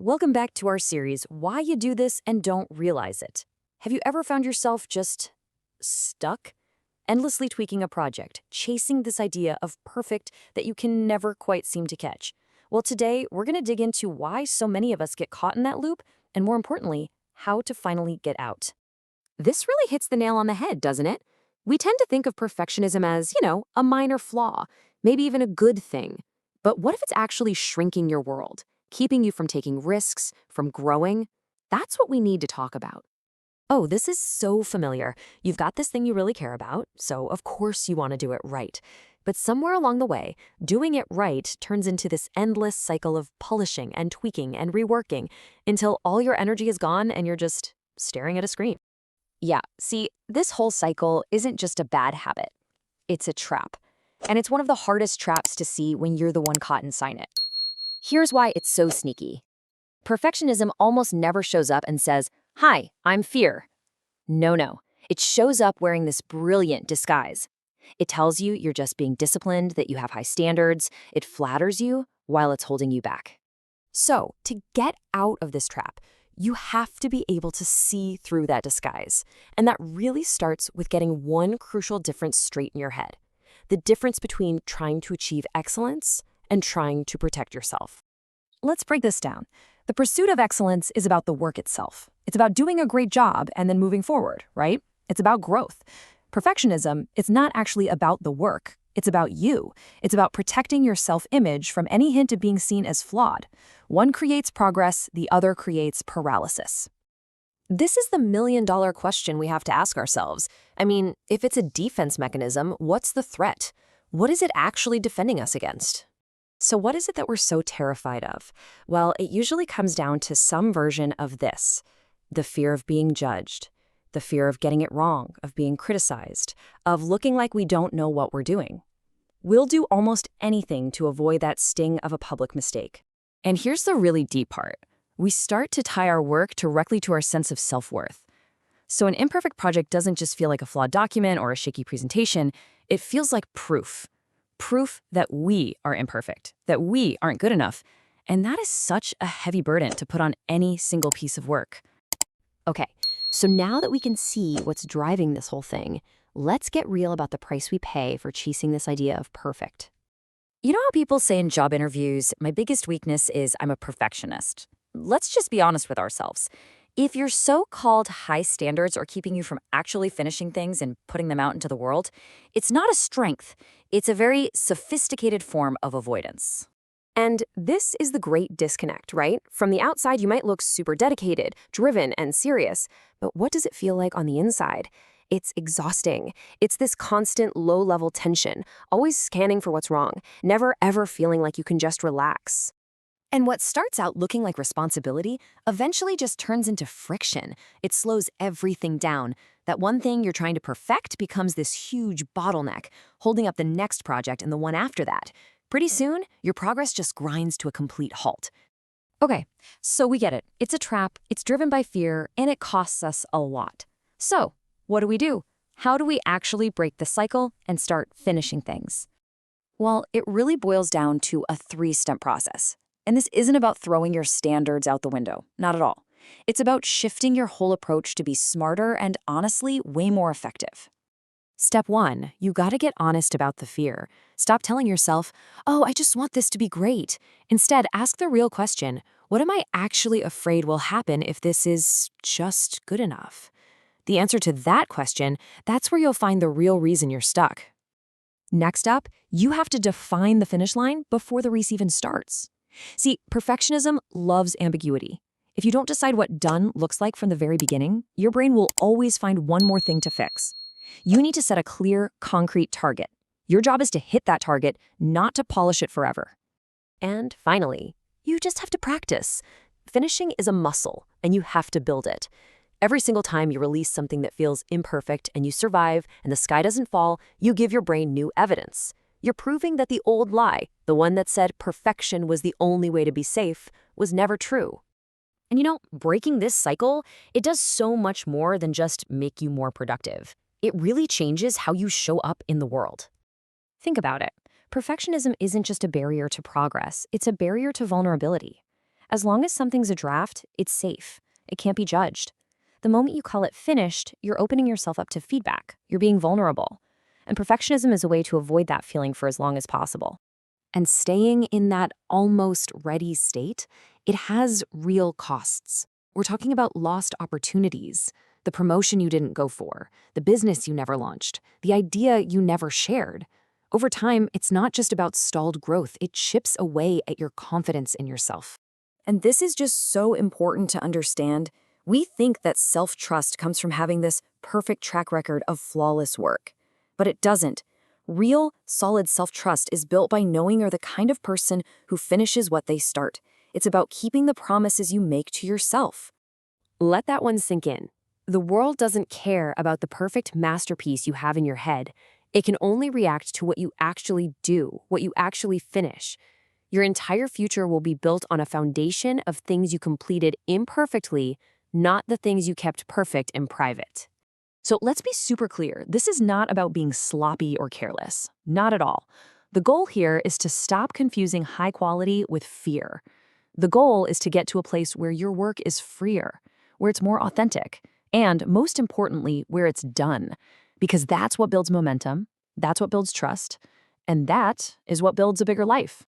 Welcome back to our series, Why You Do This and Don't Realize It. Have you ever found yourself just stuck? Endlessly tweaking a project, chasing this idea of perfect that you can never quite seem to catch. Well, today we're going to dig into why so many of us get caught in that loop, and more importantly, how to finally get out. This really hits the nail on the head, doesn't it? We tend to think of perfectionism as, a minor flaw, maybe even a good thing. But what if it's actually shrinking your world, keeping you from taking risks, from growing? That's what we need to talk about. Oh, this is so familiar. You've got this thing you really care about, so of course you want to do it right. But somewhere along the way, doing it right turns into this endless cycle of polishing and tweaking and reworking until all your energy is gone and you're just staring at a screen. Yeah, see, this whole cycle isn't just a bad habit. It's a trap. And it's one of the hardest traps to see when you're the one caught inside it. Here's why it's so sneaky. Perfectionism almost never shows up and says, "Hi, I'm fear." No. It shows up wearing this brilliant disguise. It tells you you're just being disciplined, that you have high standards. It flatters you while it's holding you back. So, to get out of this trap, you have to be able to see through that disguise. And that really starts with getting one crucial difference straight in your head. The difference between trying to achieve excellence and trying to protect yourself. Let's break this down. The pursuit of excellence is about the work itself. It's about doing a great job and then moving forward, right? It's about growth. Perfectionism, it's not actually about the work. It's about you. It's about protecting your self-image from any hint of being seen as flawed. One creates progress, the other creates paralysis. This is the million-dollar question we have to ask ourselves. I mean, if it's a defense mechanism, what's the threat? What is it actually defending us against? So what is it that we're so terrified of? Well, it usually comes down to some version of this: the fear of being judged, the fear of getting it wrong, of being criticized, of looking like we don't know what we're doing. We'll do almost anything to avoid that sting of a public mistake. And here's the really deep part. We start to tie our work directly to our sense of self-worth. So an imperfect project doesn't just feel like a flawed document or a shaky presentation. It feels like proof. Proof that we are imperfect, that we aren't good enough. And that is such a heavy burden to put on any single piece of work. Okay, so now that we can see what's driving this whole thing, let's get real about the price we pay for chasing this idea of perfect. You know how people say in job interviews, "My biggest weakness is I'm a perfectionist." Let's just be honest with ourselves. If your so-called high standards are keeping you from actually finishing things and putting them out into the world, it's not a strength. It's a very sophisticated form of avoidance. And this is the great disconnect, right? From the outside, you might look super dedicated, driven, and serious. But what does it feel like on the inside? It's exhausting. It's this constant low-level tension, always scanning for what's wrong, never ever feeling like you can just relax. And what starts out looking like responsibility eventually just turns into friction. It slows everything down. That one thing you're trying to perfect becomes this huge bottleneck, holding up the next project and the one after that. Pretty soon, your progress just grinds to a complete halt. Okay, so we get it. It's a trap, it's driven by fear, and it costs us a lot. So, what do? How do we actually break the cycle and start finishing things? Well, it really boils down to a 3-step process. And this isn't about throwing your standards out the window, not at all. It's about shifting your whole approach to be smarter and honestly way more effective. Step 1, you gotta get honest about the fear. Stop telling yourself, "Oh, I just want this to be great." Instead, ask the real question: what am I actually afraid will happen if this is just good enough? The answer to that question, that's where you'll find the real reason you're stuck. Next up, you have to define the finish line before the race even starts. See, perfectionism loves ambiguity. If you don't decide what done looks like from the very beginning, your brain will always find one more thing to fix. You need to set a clear, concrete target. Your job is to hit that target, not to polish it forever. And finally, you just have to practice. Finishing is a muscle, and you have to build it. Every single time you release something that feels imperfect and you survive and the sky doesn't fall, you give your brain new evidence. You're proving that the old lie, the one that said perfection was the only way to be safe, was never true. And breaking this cycle, it does so much more than just make you more productive. It really changes how you show up in the world. Think about it. Perfectionism isn't just a barrier to progress, it's a barrier to vulnerability. As long as something's a draft, it's safe. It can't be judged. The moment you call it finished, you're opening yourself up to feedback. You're being vulnerable. And perfectionism is a way to avoid that feeling for as long as possible. And staying in that almost ready state, it has real costs. We're talking about lost opportunities, the promotion you didn't go for, the business you never launched, the idea you never shared. Over time, it's not just about stalled growth, it chips away at your confidence in yourself. And this is just so important to understand. We think that self-trust comes from having this perfect track record of flawless work. But it doesn't. Real, solid self-trust is built by knowing you're the kind of person who finishes what they start. It's about keeping the promises you make to yourself. Let that one sink in. The world doesn't care about the perfect masterpiece you have in your head. It can only react to what you actually do, what you actually finish. Your entire future will be built on a foundation of things you completed imperfectly, not the things you kept perfect in private. So let's be super clear. This is not about being sloppy or careless. Not at all. The goal here is to stop confusing high quality with fear. The goal is to get to a place where your work is freer, where it's more authentic, and most importantly, where it's done. Because that's what builds momentum, that's what builds trust, and that is what builds a bigger life.